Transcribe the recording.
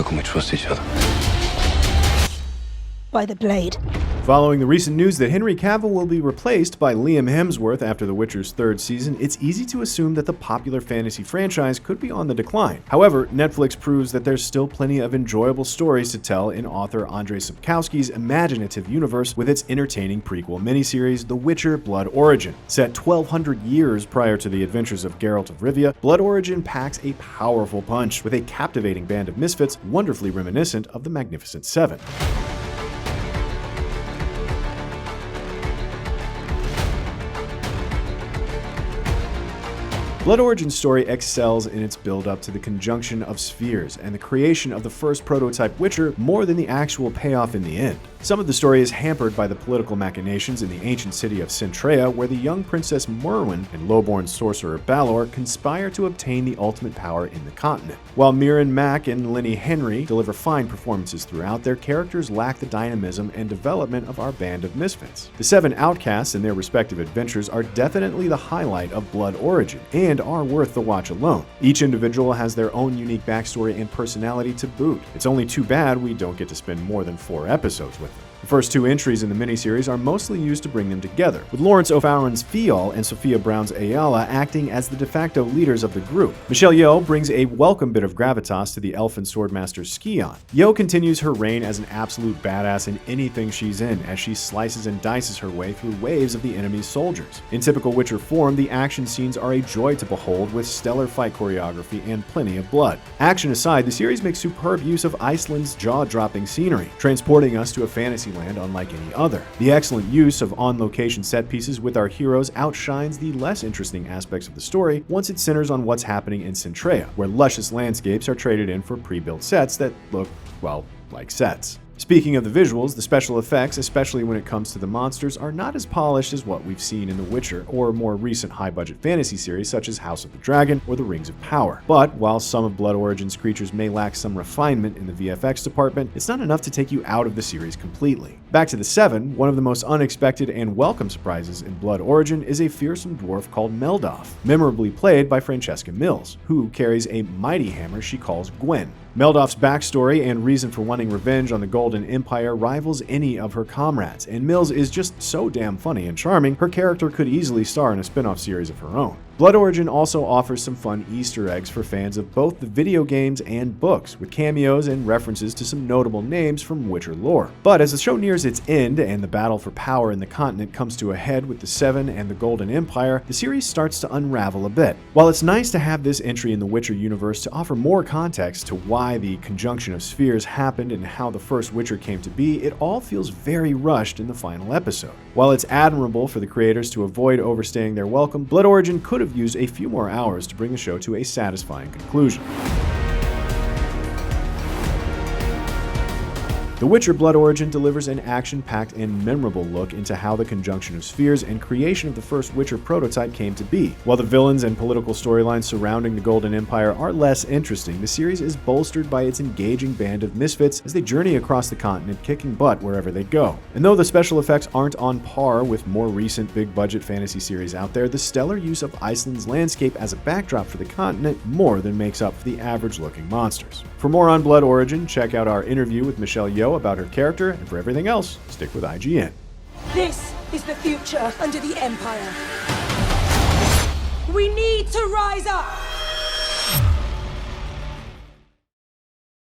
can we trust each other? By the blade. Following the recent news that Henry Cavill will be replaced by Liam Hemsworth after The Witcher's third season, it's easy to assume that the popular fantasy franchise could be on the decline. However, Netflix proves that there's still plenty of enjoyable stories to tell in author Andrzej Sapkowski's imaginative universe with its entertaining prequel miniseries, The Witcher: Blood Origin. Set 1,200 years prior to the adventures of Geralt of Rivia, Blood Origin packs a powerful punch with a captivating band of misfits wonderfully reminiscent of the Magnificent Seven. Blood Origin's story excels in its build-up to the conjunction of spheres and the creation of the first prototype Witcher more than the actual payoff in the end. Some of the story is hampered by the political machinations in the ancient city of Centrea, where the young Princess Merwin and lowborn sorcerer Balor conspire to obtain the ultimate power in the continent. While Mirren Mack and Lenny Henry deliver fine performances throughout, their characters lack the dynamism and development of our band of misfits. The seven outcasts and their respective adventures are definitely the highlight of Blood Origin, and are worth the watch alone. Each individual has their own unique backstory and personality to boot. It's only too bad we don't get to spend more than 4 episodes with them. The first 2 entries in the miniseries are mostly used to bring them together, with Lawrence O'Farrell's Fial and Sophia Brown's Ayala acting as the de facto leaders of the group. Michelle Yeoh brings a welcome bit of gravitas to the elfin swordmaster Scion. Yeoh continues her reign as an absolute badass in anything she's in, as she slices and dices her way through waves of the enemy's soldiers. In typical Witcher form, the action scenes are a joy to behold, with stellar fight choreography and plenty of blood. Action aside, the series makes superb use of Iceland's jaw-dropping scenery, transporting us to a fantasy land unlike any other. The excellent use of on-location set pieces with our heroes outshines the less interesting aspects of the story once it centers on what's happening in Centrea, where luscious landscapes are traded in for pre-built sets that look, well, like sets. Speaking of the visuals, the special effects, especially when it comes to the monsters, are not as polished as what we've seen in The Witcher or more recent high-budget fantasy series such as House of the Dragon or The Rings of Power. But while some of Blood Origin's creatures may lack some refinement in the VFX department, it's not enough to take you out of the series completely. Back to the Seven, one of the most unexpected and welcome surprises in Blood Origin is a fearsome dwarf called Meldoff, memorably played by Francesca Mills, who carries a mighty hammer she calls Gwen. Meldoff's backstory and reason for wanting revenge on the Golden Empire rivals any of her comrades, and Mills is just so damn funny and charming, her character could easily star in a spin-off series of her own. Blood Origin also offers some fun Easter eggs for fans of both the video games and books, with cameos and references to some notable names from Witcher lore. But as the show nears its end and the battle for power in the continent comes to a head with the Seven and the Golden Empire, the series starts to unravel a bit. While it's nice to have this entry in the Witcher universe to offer more context to why the conjunction of spheres happened and how the first Witcher came to be, it all feels very rushed in the final episode. While it's admirable for the creators to avoid overstaying their welcome, Blood Origin could have used a few more hours to bring the show to a satisfying conclusion. The Witcher: Blood Origin delivers an action-packed and memorable look into how the conjunction of spheres and creation of the first Witcher prototype came to be. While the villains and political storylines surrounding the Golden Empire are less interesting, the series is bolstered by its engaging band of misfits as they journey across the continent, kicking butt wherever they go. And though the special effects aren't on par with more recent big-budget fantasy series out there, the stellar use of Iceland's landscape as a backdrop for the continent more than makes up for the average-looking monsters. For more on Blood Origin, check out our interview with Michelle Yeoh about her character, and for everything else, stick with IGN. This is the future under the Empire. We need to rise up!